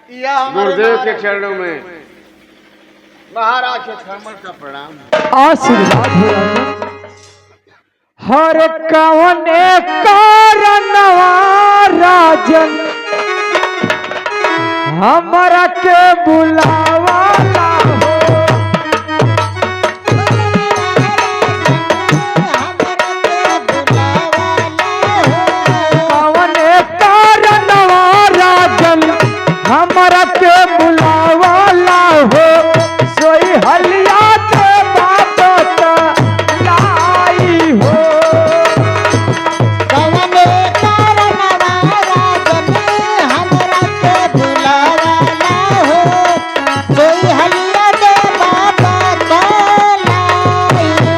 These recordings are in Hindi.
गुरुदेव के चरणों में महाराज के कमल का प्रणाम। आशीर्वाद हो राजन। हर कवने कारणवा राजन हमरा के बुलावाला हो। कवने कारणवा राजन हमरा के बुलावाला हो। सोई हलिया के बात लाई हो। कवने कारणवा राजन हमरा के बुलावाला हो। सोई हलिया के बात लाई हो।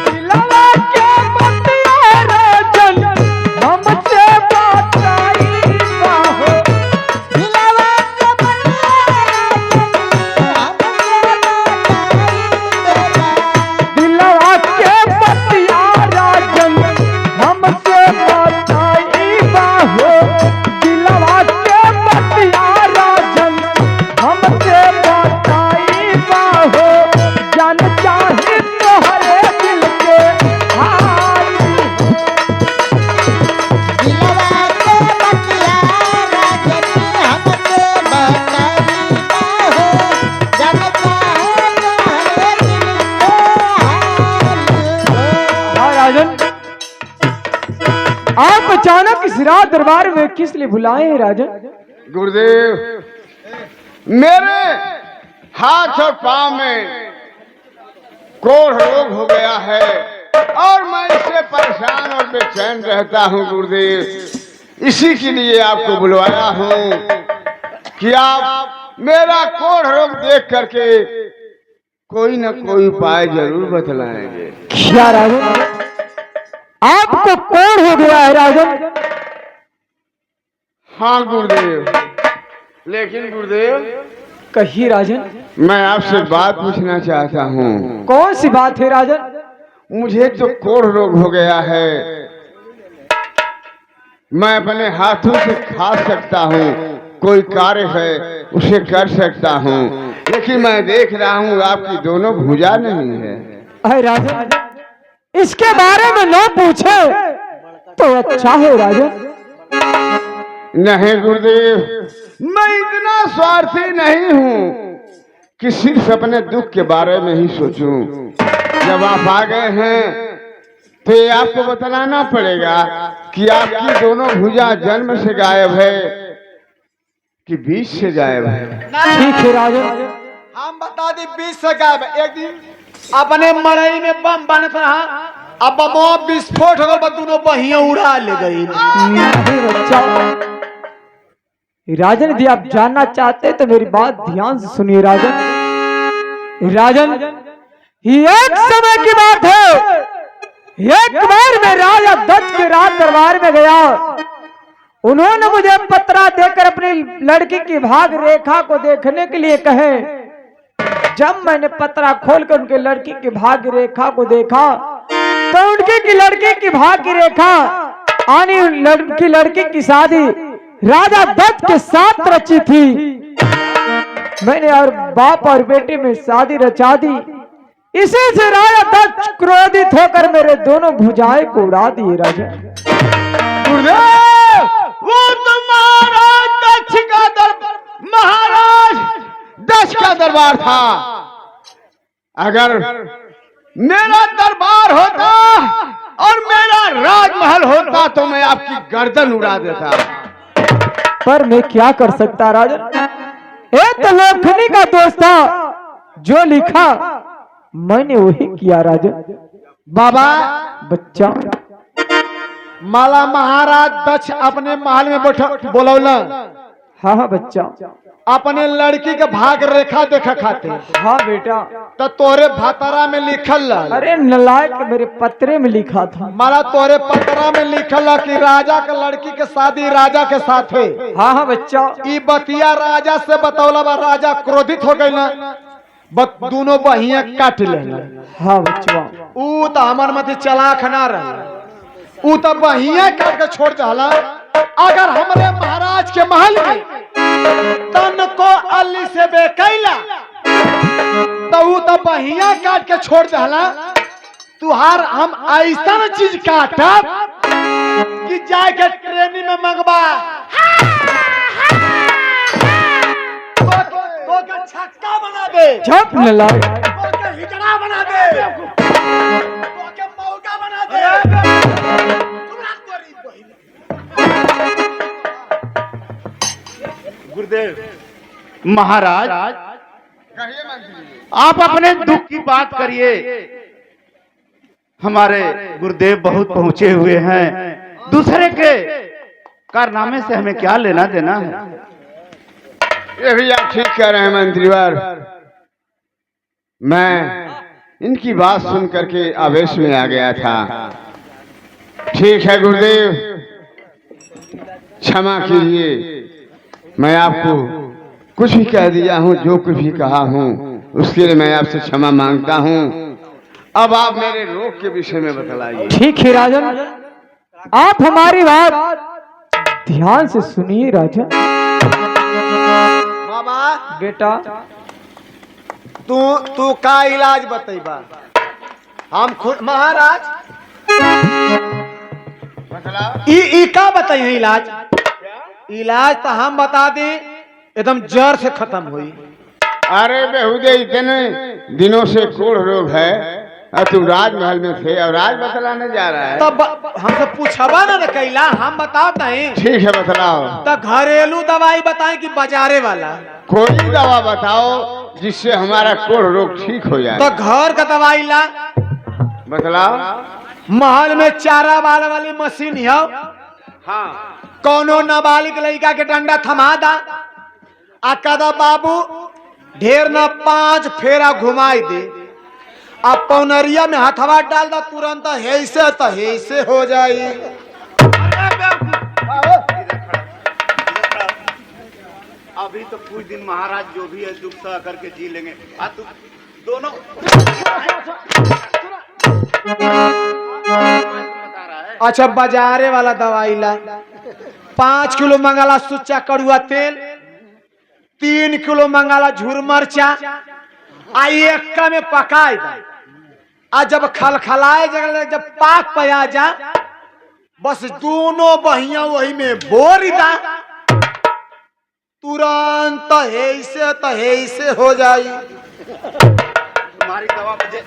दिलवा के बतिया राजन हमसे बताई हो। दिलवा के दिलवा के बतिया राजन हमसे बताई हो। दिलवा के बतिया राजन हमसे बताई हो। जन चाहे तोहरे दिल के हाल हो। दिलवा के बतिया राजन हमसे बताई हो। जन चाहे तोहरे दिल के हाल हो। हाँ राजन, आप अचानक इस रात दरबार में किस लिए बुलाए हैं राजन? गुरुदेव, मेरे हाथ और पांव में कोढ़ रोग हो गया है और मैं इससे परेशान और बेचैन रहता हूँ गुरुदेव। इसी के लिए आपको बुलवाया हूँ कि आप मेरा कोढ़ रोग देख करके कोई न कोई उपाय जरूर बतलाएंगे। क्या राजन, आपको कौन हो गया है राजन? हाँ गुरुदेव, लेकिन गुरुदेव कही राजन। मैं आपसे बात पूछना चाहता हूँ। कौन सी बात है राजन? मुझे तो कोढ़ रोग हो गया है। मैं अपने हाथों से खा सकता हूँ, कोई कार्य है उसे कर सकता हूँ, लेकिन मैं देख रहा हूँ आपकी दोनों भुजा नहीं है। अरे राजन, इसके बारे में न पूछे तो अच्छा है राजन। नहीं गुरुदेव, मैं इतना स्वार्थी नहीं हूँ कि सिर्फ अपने दुख के बारे में ही सोचूं। जब आप आ गए हैं तो ये आपको बतलाना पड़ेगा कि आपकी दोनों भुजा जन्म से गायब है कि बीच से गायब है। ठीक है राजन। हम बता दी 20 से गायब। एक दिन अपने मड़ई में बम बनत रहा, अब बमवा विस्फोट हो गल, दोनों बहिया उड़ा ले गई। नहीं बच्चा राजन, यदि आप जानना चाहते तो मेरी बात ध्यान से सुनिए राजन। राजन, ये एक समय की बात है। एक बार मैं राजा दत्त के राज दरबार में गया। उन्होंने मुझे पत्रा देकर अपनी लड़की की भाग रेखा को देखने के लिए कहे। जब मैंने पत्रा खोलकर उनके लड़की की भाग्य रेखा को देखा तो उनकी लड़की की भाग्य रेखा आनी लड़की की शादी राजा दत्त के साथ रची थी। मैंने और बाप और बेटे में शादी रचा दी। इसी से राजा दत्त क्रोधित होकर मेरे दोनों भुजाएं को उड़ा दिए राजा। गुरुदेव, वो तो महाराज दक्ष का दरबार था। अगर मेरा दरबार होता और मेरा राजमहल होता तो मैं आपकी गर्दन उड़ा देता। पर मैं क्या कर सकता राजन? एक तो लेखनी का दोस्त था, जो लिखा मैंने वही किया राजन। बाबा, बच्चा माला महाराज दक्ष अपने महल में बोलौला, हाँ हाँ बच्चा, अपने लड़की के भाग रेखा देखा खाते। हाँ बेटा। तो तोरे भातरा में लिखल रहा। अरे नलायक, मेरे पत्रे में लिखा था। माला तोरे पत्रा में लिखल रहा कि राजा के लड़की के शादी राजा के साथ है। हाँ हाँ बच्चा। ई बतिया राजा से बतौला बा, राजा क्रोधित हो गई ना, दोनों बहिया काट लेना। हाँ बच्चा। ऊ तो हमर मत चलाक ना रहा, ऊ तो बहिया काट के छोड़ जाला। अगर हमारे महाराज के महल में तन को अल्ली से बेकैला तो बहिया काट के छोड़ दहला तुहार हम ऐसा चीज काटब कि जाके ट्रेनिंग में मंगवा तो के छक्का बना दे, झप लला तो के हिजड़ा बना दे, तो के मौका बना दे। गुरुदेव महाराज, कहिए मंत्री जी। आप अपने दुख की बात करिए। हमारे गुरुदेव बहुत पहुंचे हुए हैं, दूसरे के कारनामे से हमें क्या लेना देना है। ये भी आप ठीक कह रहे हैं मंत्रीवर। मैं इनकी बात सुन करके आवेश में आ गया था। ठीक है गुरुदेव, क्षमा कीजिए, मैं आपको कुछ भी कह दिया हूँ, जो कुछ भी कहा हूँ उसके लिए मैं आपसे क्षमा मांगता हूँ। अब आप मेरे रोग के विषय में बतलाइए। ठीक है राजन, आप हमारी बात ध्यान से सुनिए राजन। बाबा बेटा तू का इलाज बतेबा? हम खुद महाराज बतलाओ। ई का बताइए इलाज? इलाज तो हम बता दे, एकदम जड़ से खत्म हुई। अरे बेहुदे, इतने दिनों से कोढ़ रोग है और तुम राजमहल में थे और राज बतलाने जा रहा है। तब हमसे पूछबा ना कैला, हम बताते हैं। ठीक है बतलाओ। तो घरेलू दवाई बताएं कि बाजारे वाला? कोई दवा बताओ जिससे हमारा कोढ़ रोग ठीक हो जाए। तो घर का दवाई ला। बतलाओ। महल में चारा वाली मशीन है, हाँ। कौनो नाबालिग लड़का के डंडा थमा दा आ कदा बाबू ढेर न 5 फेरा घुमाई दे, अब पौनरिया में हथवा डाल दा, तुरंत हेसे हो जाई। अभी तो कुछ दिन महाराज जो भी है दुख सह करके जी लेंगे। तू दोनों अच्छा बाजारे वाला दवाई ला। 5 किलो मंगाला सुच्चा कड़ुआ तेल, 3 किलो मंगाला झूर मरचा, आ 1 में पकाए दा। आ जब खलखलाए जब पाक पे आ जा, बस दोनों बहिया वही में बोरी दा, तुरंत हेसे हो जाई। तुम्हारी दवा मुझे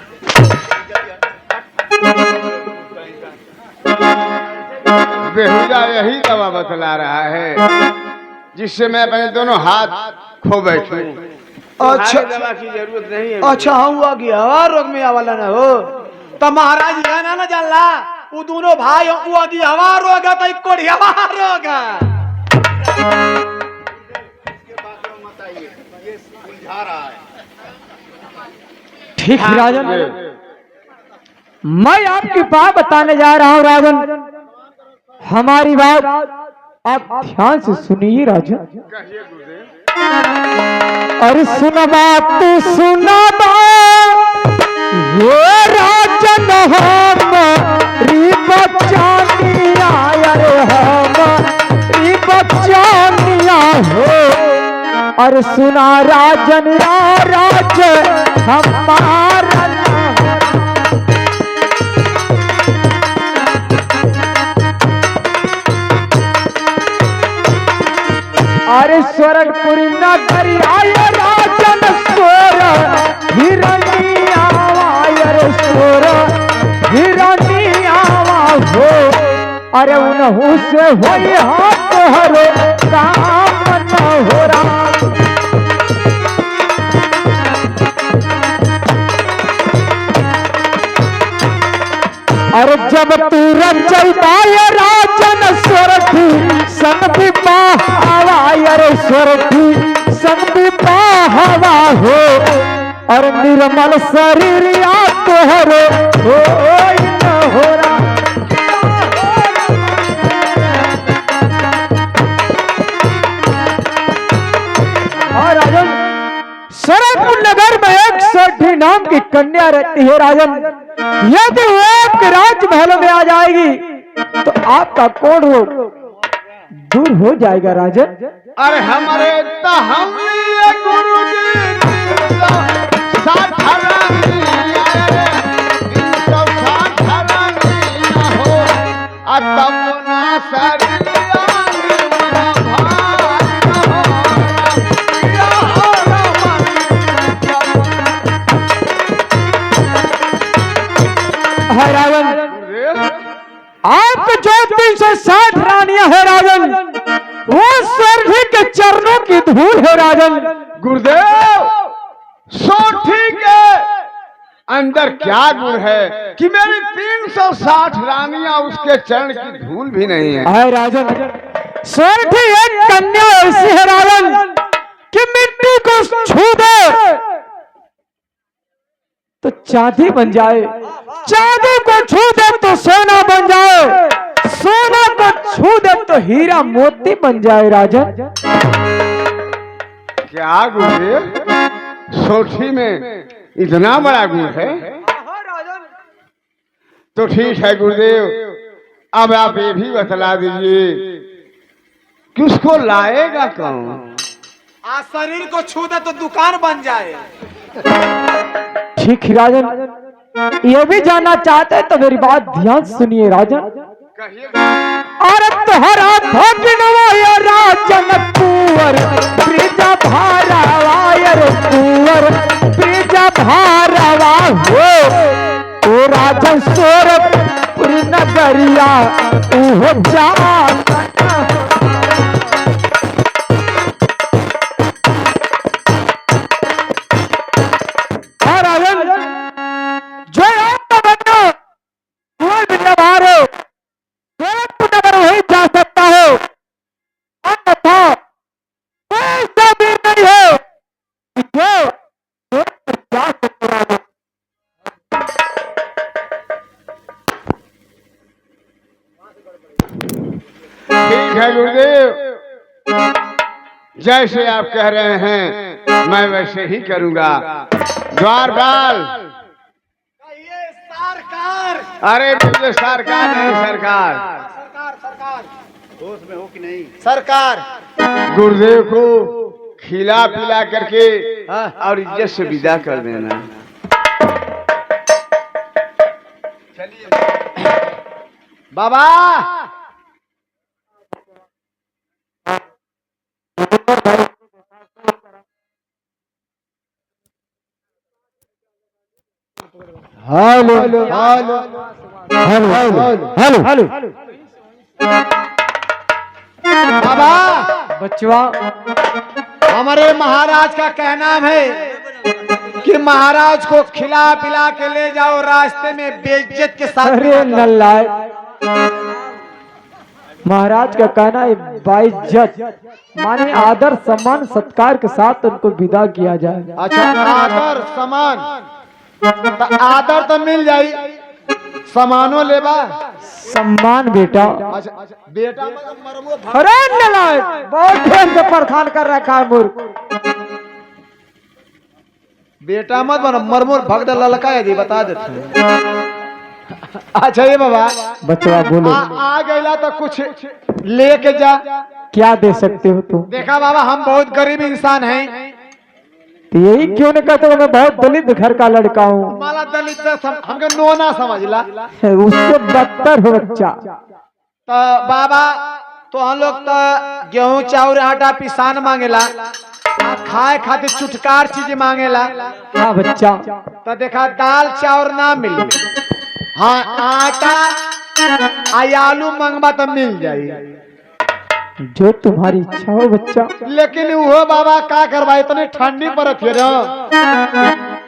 बेहुदा यही दवा बतला रहा है जिससे मैं अपने दोनों हाथ खो बैठूं। अच्छा दवा की जरूरत नहीं है। अच्छा हाँ हुआ गया हवा रोग में आवाला ना हो तो महाराज यह ना जानला वो दोनों भाई हुआ की हवा रोग है तो एक कोड़ी हवा रोग है। ये सुलझा रहा है। ठीक है राजन, मैं आपकी बात बताने जा रहा हूँ राजन। हमारी बात आप ध्यान से सुनिए राजन। कहिए गुरुदेव। अरे सुना बात तू सुना बात, ये राजन हमारी बच्चानिया, अरे हमारी बच्चानिया हो। अरे सुना राजन या राज हमारा अरे स्वर्गपुरी नगरी आय राजन स्वर हिरनिया, अरे स्वर हिरनिया हो। अरे उनहु से होई हाथ हरो काम न हो रहा। अरे जब तू रचैताय राजन स्वरथी संग विवाह, अरे स्वरथी संग विवाह हो। और निर्मल शरीर या तोहरो होई न हो रहा। और राजन शरदपुर नगर में एक सोढ़ी नाम की कन्या रहती है राजन। यदि वो एक राजमहल में आ जाएगी तो आपका कोढ़ रोग दूर हो जाएगा राजन। अरे हमारे तो हम ये गुरु जी 360 रानिया रे, 360 रानिया हो, तब ना सरिया निया भाग हो, या हो है राजन, रमन। आप जो 360 रानियां है राजन, वो स्वर्ग के चरणों की धूल है राजन। गुरुदेव, सोठी के अंदर क्या गुण है कि मेरी 360 रानियां उसके चरण की धूल भी नहीं है। राजन, स्वर्ग की एक कन्या ऐसी है राजन कि मिट्टी को छू दे तो चांदी बन जाए, चांदी को छू दे तो सोना बन जाए, सोना को छू दे तो हीरा मोती बन जाए राजन। क्या गुरुदेव, सोठी में इतना बड़ा गुण है? तो ठीक है गुरुदेव, अब आप ये भी बतला दीजिए कि उसको लाएगा कौन? आज शरीर को छू दे तो दुकान बन जाए। ठीक है राजन, ये भी जानना चाहते हैं तो मेरी बात ध्यान सुनिए राजन। अरे तुम्हारा भगनवाय राजन कुंवर ब्रिजा भारवायर कुंवर ब्रिजा भारवा हो, ओ राजन सोरपुर नगरिया उहो जान। जो वो बिना मारो वही जा सकता हो, अन्यथा कोई जमीन नहीं हो जो जा सकता है। ठीक है गुरुदेव, जैसे आप कह रहे हैं मैं वैसे ही करूंगा। द्वारपाल, सरकार, अरे मुझे सरकार नहीं, सरकार सरकार होश में हो कि नहीं? सरकार। गुरुदेव को खिला पिला करके और इज्जत से विदा कर देना। बाबा, hello hello hello hello hello बाबा, बचवा, हमारे महाराज का कहना है कि महाराज को खिला पिला के ले जाओ, रास्ते में बेइज्जत के साथ। अरे नल्लायक, महाराज का कहना है बाइज्जत माने आदर सम्मान सत्कार के साथ उनको विदा किया जाए। अच्छा, आदर समान, तो आदर तो मिल जाई, समानो लेबा। सम्मान बेटा। अच्छा, बेटा मतलब मरमो भाग। अरे नलायक, बहुत ध्यान से परेशान कर रखा है मूर्ख। बेटा मत बनो, मरमोर भगद ललका है जी, बता देते हैं। अच्छा ये बाबा, बचवा बोलो, आ गईला तो कुछ लेके जा। क्या दे सकते हो तुम? देखा बाबा, हम बहुत गरीब इंसान हैं। तो यही क्यों नहीं कहते हो मैं बहुत दलित घर का लड़का हूँ? माला दलित हमके नोना समझला। उससे बदतर हो बच्चा। तो बाबा, तो हम लोग तो गेहूं चाउर आटा पिसान मांगेला, खाए खातिर चुटकार चीज मांगेला। हाँ बच्चा, तो देखा दाल चाउर ना मिले, हाँ आटा आलू मंगवा तो मिल जाई। जो तुम्हारी इच्छा हो बच्चा। लेकिन वो बाबा का करवा, इतने ठंडी पड़त है ना,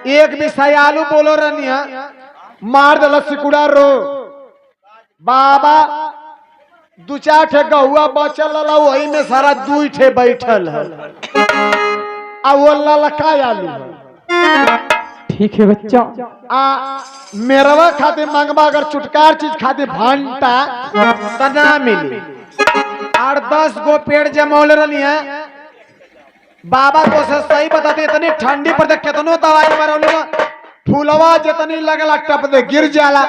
एक भी सही आलू बोलो रनिया मार दल सिकुड़ा रो। बाबा दू चार ठे गहुआ बचल रहा, वही में सारा 2 ठे बैठल है, आ वो ललका आलू है। ठीक है बच्चा। मेरवा खाते मंगवा, अगर चुटकार चीज खाते भांटा तो ना मिली। 8-10 गो पेड़ जमौल रही है। बाबा तो से सही बताते, इतनी ठंडी पर कितनो दवाई मारो, फूलवा जितनी लगला टप दे गिर जाला।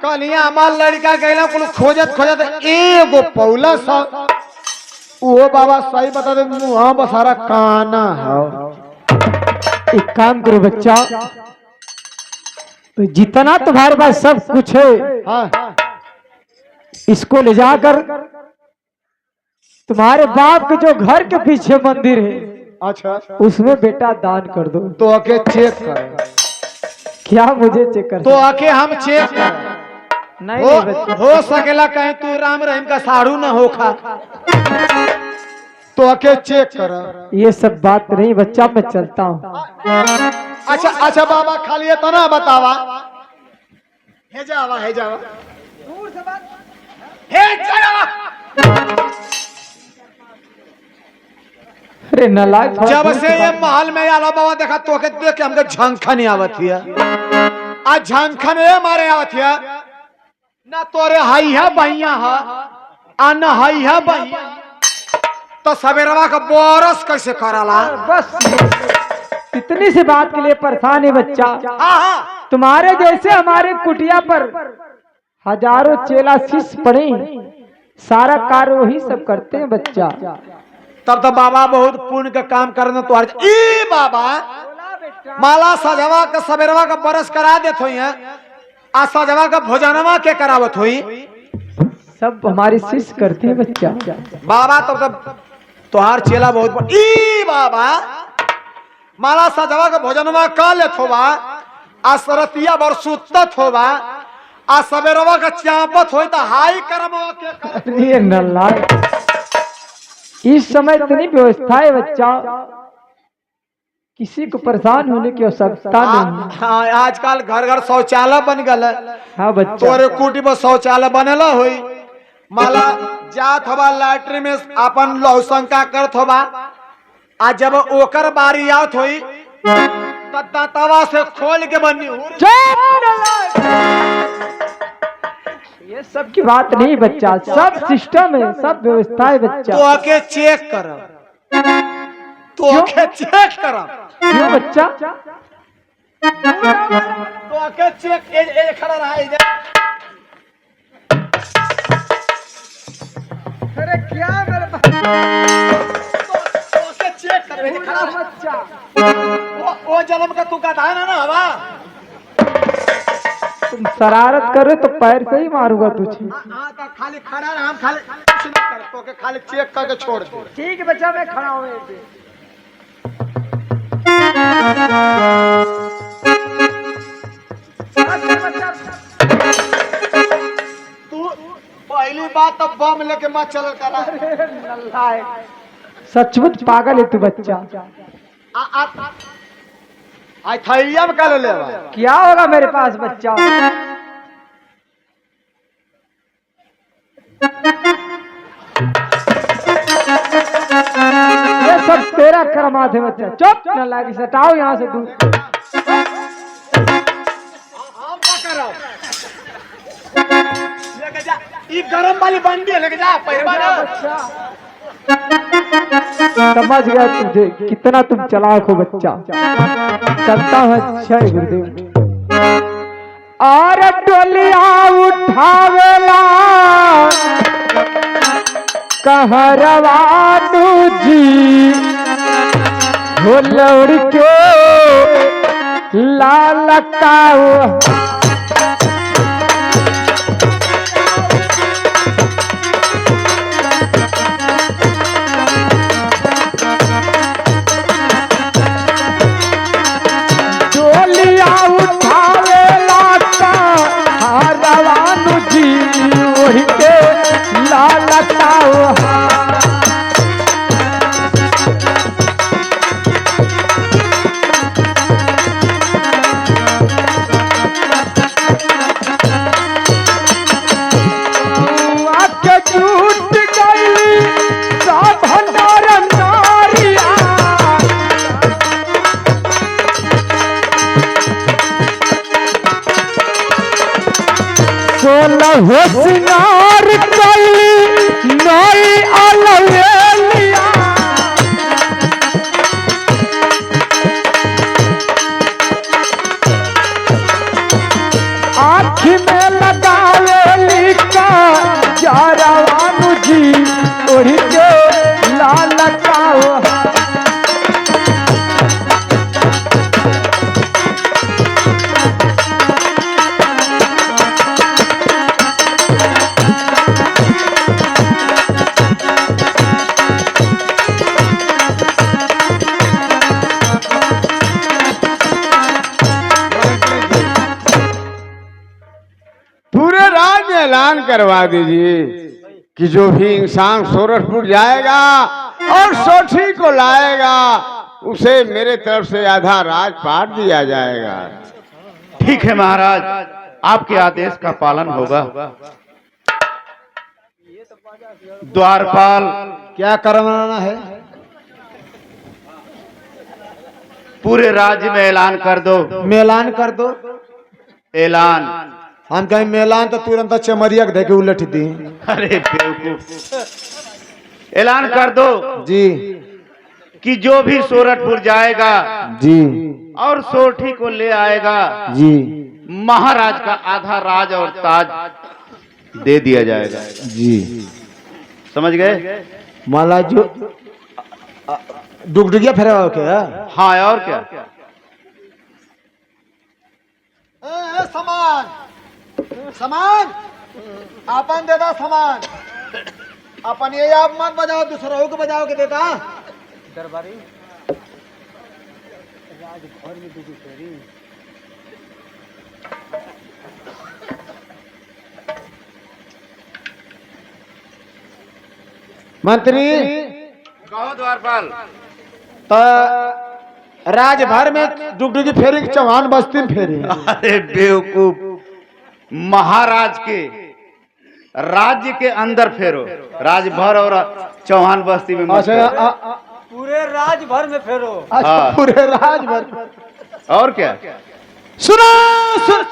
कलिया हमार लड़का गैला कुल खोजत खोजत एगो पौला सा वो बाबा सही बता दे मुहा बसारा काना है। एक काम करो बच्चा, जितना तुम्हारे पास सब कुछ है हाँ इसको ले जाकर तुम्हारे बाप के जो घर के पीछे मंदिर है अच्छा उसमें बेटा दान कर दो। तो आके चेक कर, क्या मुझे चेक कर तो आके हम चेक कर नहीं नहीं बच्चा, हो सकेला कहीं तू राम रहीम का साड़ू न हो खा, तो आके चेक कर। ये सब बात नहीं बच्चा, मैं चलता हूँ। अच्छा अच्छा बाबा खाली तो ना बतावा, हे जावा हे जावा हे जावा। अरे नालायक, जब से ये महल में आला बाबा देखा तो के देख के हमके झंखा नहीं आवत हिया, आज झंखा ने मारे आवत हिया ना, तोरे हई है बहिया है आ न हई है बहिया, तो सवेरवा का बोरस कैसे कराला। बस इतनी सी बात के लिए परेशान है बच्चा। हाँ हाँ तुम्हारे जैसे हमारे कुटिया पर हजारों चेला शिष्य पड़े, सारा कार्य वही सब करते हैं बच्चा। तब तो बाबा बहुत पुण्य का काम करना तो ई बाबा माला सजवा का सवेरवा का बरस करा देत होई है, आ सजवा का भोजनवा के करावत होई, सब हमारे शिष्य करते हैं बच्चा। बाबा तब तोहार चेला बहुत ई बाबा माला सजवा का भोजनवा का लेत होबा, आ सरतिया बर सुतत होबा, आ सवेरवा का चापत होई तो हाई करमवा के करत। अरे नालायक, इस समय इतनी व्यवस्था है बच्चा, किसी को परेशान होने की आवश्यकता नहीं। हाँ आजकल घर घर शौचालय बन गल, हाँ बच्चा, तोरे कुटी पर शौचालय बनेला होई, माला जात होबा लैट्रिन में अपन लौशंका करत होबा, आ जब ओकर बारी आवत होई त दांतवा से खोल के बनी हो। ये सब की बात नहीं बच्चा, सब सिस्टम है, सब व्यवस्था है तो बच्चा। आके चेक कर, तो आके चेक कर, क्यों बच्चा? तो आके चेक ए खड़ा रहा इधर। अरे क्या मेरे तो आके चेक कर ए खड़ा रहा। बच्चा, वो जन्म का तू गधा ना हवा। तुम शरारत करो तो पैर से ही मारूंगा तुझे। हाँ तो खाली खड़ा रहा, हम खाली कुछ नहीं कर, तो के खाली चेक करके छोड़ दे। ठीक है बच्चा, मैं खड़ा हूँ। तू पहली बात तो बम लेके मत चल करा। सचमुच पागल है तू बच्चा। आई थैलिया में कर ले। क्या होगा मेरे पास बच्चा? ये सब तेरा कर्मात है बच्चा। चुप न लागी, हटाओ यहाँ से दूर। हम क्या कर रहा लेके जा, ये गरम वाली बंडी है, लेके जा पैरवा ना। समझ गया तुझे, कितना तुम चालाक हो बच्चा। चलता है, जय गुरुदेव। और डोलिया उठावेला कहरवानु जी, हो लौड़ के लाल काऊ। डोलिया उठावेला कहरवानु जी, ओढ़ के लाल काऊ। होशियार कई नई अलवेलिया, आँख में लगा ऐलान करवा दीजिए कि जो भी इंसान सोरठपुर जाएगा और सोठी को लाएगा उसे मेरे तरफ से आधा राजपाट दिया जाएगा। ठीक है महाराज, आपके आदेश का पालन होगा। द्वारपाल, क्या करवाना है? पूरे राज्य में ऐलान कर दो। मेलान कर दो। ऐलान। हम कहीं मेलान तो तुरंत चमरिया के देखे उलट दी। अरे बेवकूफ, ऐलान कर दो जी कि जो भी सोरठपुर जाएगा जी और सोठी को ले आएगा जी महाराज का आधा राज और ताज दे दिया जाएगा। जी। समझ गए? माला जो डुगडुगिया फेरा क्या? हाँ, और क्या? सामान सामान अपन देता सामान अपन, ये आप मत बजाओ, दूसरा को बजाओ के देता। दरबारी राजभर में दूसरी फेरी। मंत्री कहो द्वारपाल। तो राजभर में डुगडुगी फेरी की चौहान बस्ती में फेरी। अरे बेवकूफ, महाराज के राज्य के अंदर फेरो, राजभर और चौहान बस्ती में मत अच्छा फेरो। पूरे राज भर में फेरो। अच्छा, हाँ। पूरे राजभर। और क्या? सुनो सुन